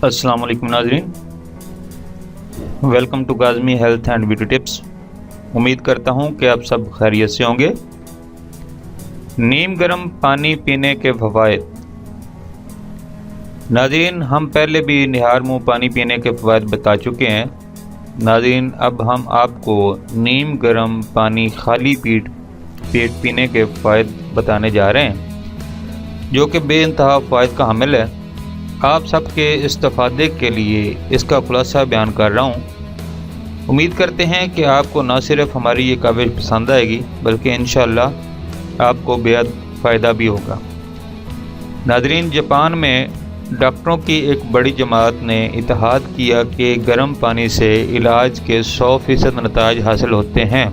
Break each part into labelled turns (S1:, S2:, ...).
S1: السلام علیکم ناظرین، welcome to Kazmi health and beauty tips. امید کرتا ہوں کہ آپ سب خیریت سے ہوں گے۔ نیم گرم پانی پینے کے فوائد۔ ناظرین، ہم پہلے بھی نہار منہ پانی پینے کے فوائد بتا چکے ہیں۔ ناظرین، اب ہم آپ کو نیم گرم پانی خالی پیٹ پینے کے فوائد بتانے جا رہے ہیں، جو کہ بے انتہا فوائد کا حامل ہے۔ آپ سب کے استفادے کے لیے اس کا خلاصہ بیان کر رہا ہوں۔ امید کرتے ہیں کہ آپ کو نہ صرف ہماری یہ کاوش پسند آئے گی بلکہ انشاءاللہ آپ کو بے حد فائدہ بھی ہوگا۔ ناظرین، جاپان میں ڈاکٹروں کی ایک بڑی جماعت نے اتحاد کیا کہ گرم پانی سے علاج کے 100% نتائج حاصل ہوتے ہیں۔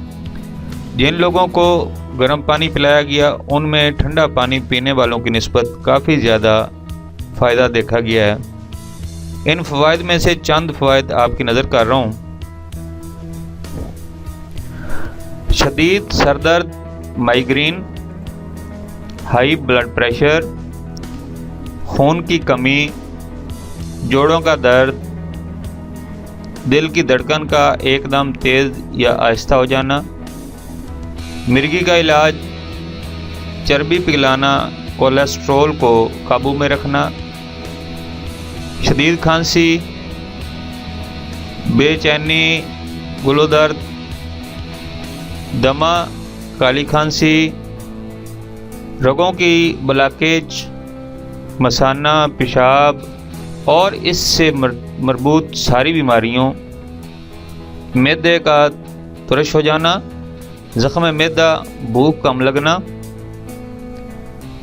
S1: جن لوگوں کو گرم پانی پلایا گیا ان میں ٹھنڈا پانی پینے والوں کی نسبت کافی زیادہ فائدہ دیکھا گیا ہے۔ ان فوائد میں سے چند فوائد آپ کی نظر کر رہا ہوں۔ شدید سر درد، مائیگرین، ہائی بلڈ پریشر، خون کی کمی، جوڑوں کا درد، دل کی دھڑکن کا ایک دم تیز یا آہستہ ہو جانا، مرگی کا علاج، چربی پگھلانا، کولیسٹرول کو قابو میں رکھنا، شدید کھانسی، بے چینی، گلو درد، دمہ، کالی کھانسی، رگوں کی بلاکیج، مثانہ، پیشاب اور اس سے مربوط ساری بیماریوں، معدے کا ترش ہو جانا، زخم معدہ، بھوک کم لگنا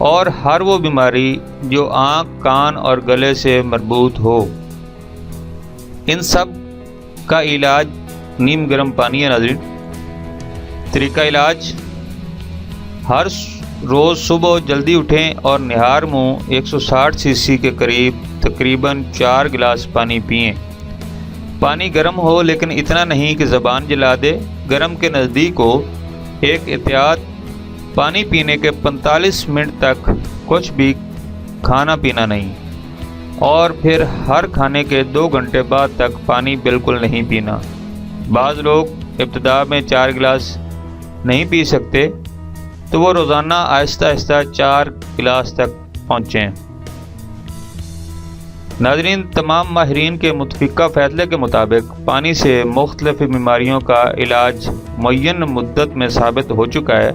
S1: اور ہر وہ بیماری جو آنکھ، کان اور گلے سے مربوط ہو، ان سب کا علاج نیم گرم پانی ہے۔ ناظرین، طریقہ علاج: ہر روز صبح جلدی اٹھیں اور نہار منہ 160 cc کے قریب تقریباً 4 گلاس پانی پئیں۔ پانی گرم ہو لیکن اتنا نہیں کہ زبان جلا دے۔ گرم کے نزدیک ہو۔ ایک احتیاط: پانی پینے کے 45 منٹ تک کچھ بھی کھانا پینا نہیں، اور پھر ہر کھانے کے 2 گھنٹے بعد تک پانی بالکل نہیں پینا۔ بعض لوگ ابتدا میں 4 گلاس نہیں پی سکتے، تو وہ روزانہ آہستہ آہستہ 4 گلاس تک پہنچیں۔ ناظرین، تمام ماہرین کے متفقہ فیصلے کے مطابق پانی سے مختلف بیماریوں کا علاج معین مدت میں ثابت ہو چکا ہے۔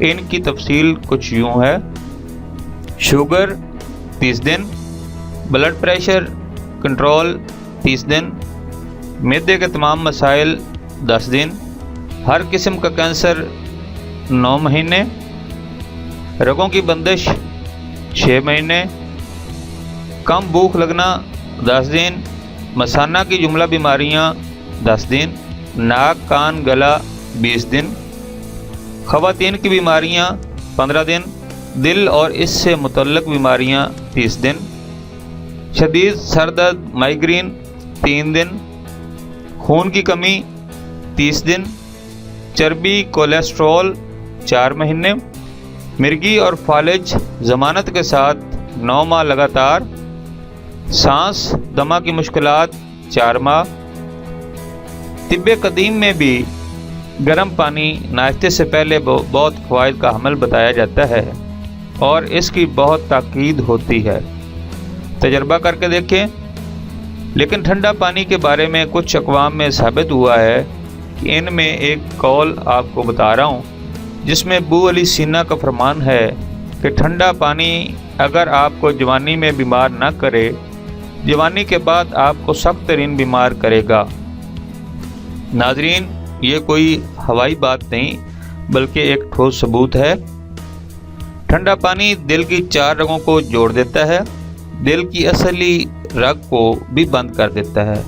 S1: ان کی تفصیل کچھ یوں ہے: شوگر 30 دن، بلڈ پریشر کنٹرول 30 دن، معدے کے تمام مسائل 10 دن، ہر قسم کا کینسر 9 مہینے، رگوں کی بندش 6 مہینے، کم بھوک لگنا 10 دن، مثانہ کی جملہ بیماریاں 10 دن، ناک، کان، گلا 20 دن، خواتین کی بیماریاں 15 دن، دل اور اس سے متعلق بیماریاں 30 دن، شدید سر درد، مائیگرین 3 دن، خون کی کمی 30 دن، چربی، کولیسٹرول 4 مہینے، مرگی اور فالج ضمانت کے ساتھ 9 ماہ لگاتار، سانس، دمہ کی مشکلات 4 ماہ۔ طب قدیم میں بھی گرم پانی ناشتے سے پہلے بہت فوائد کا حامل بتایا جاتا ہے اور اس کی بہت تاکید ہوتی ہے۔ تجربہ کر کے دیکھیں۔ لیکن ٹھنڈا پانی کے بارے میں کچھ اقوام میں ثابت ہوا ہے کہ ان میں ایک قول آپ کو بتا رہا ہوں، جس میں ابو علی سینا کا فرمان ہے کہ ٹھنڈا پانی اگر آپ کو جوانی میں بیمار نہ کرے، جوانی کے بعد آپ کو سخت ترین بیمار کرے گا۔ ناظرین، یہ کوئی ہوائی بات نہیں بلکہ ایک ٹھوس ثبوت ہے۔ ٹھنڈا پانی دل کی 4 رگوں کو جوڑ دیتا ہے، دل کی اصلی رگ کو بھی بند کر دیتا ہے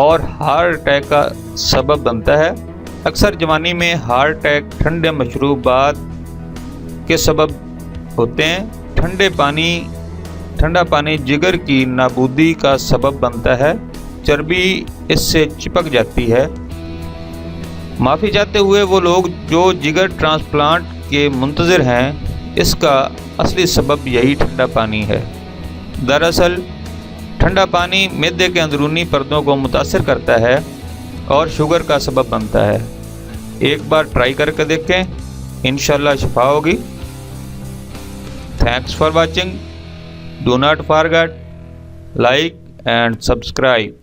S1: اور ہارٹ اٹیک کا سبب بنتا ہے۔ اکثر جوانی میں ہارٹ اٹیک ٹھنڈے مشروبات کے سبب ہوتے ہیں۔ ٹھنڈا پانی جگر کی نابودی کا سبب بنتا ہے، چربی اس سے چپک جاتی ہے۔ معافی چاہتے ہوئے وہ لوگ جو جگر ٹرانسپلانٹ کے منتظر ہیں، اس کا اصلی سبب یہی ٹھنڈا پانی ہے۔ دراصل ٹھنڈا پانی معدے کے اندرونی پردوں کو متاثر کرتا ہے اور شوگر کا سبب بنتا ہے۔ ایک بار ٹرائی کر کے دیکھیں، انشاءاللہ شفا ہوگی۔ Thanks for watching. Do not forget like and subscribe.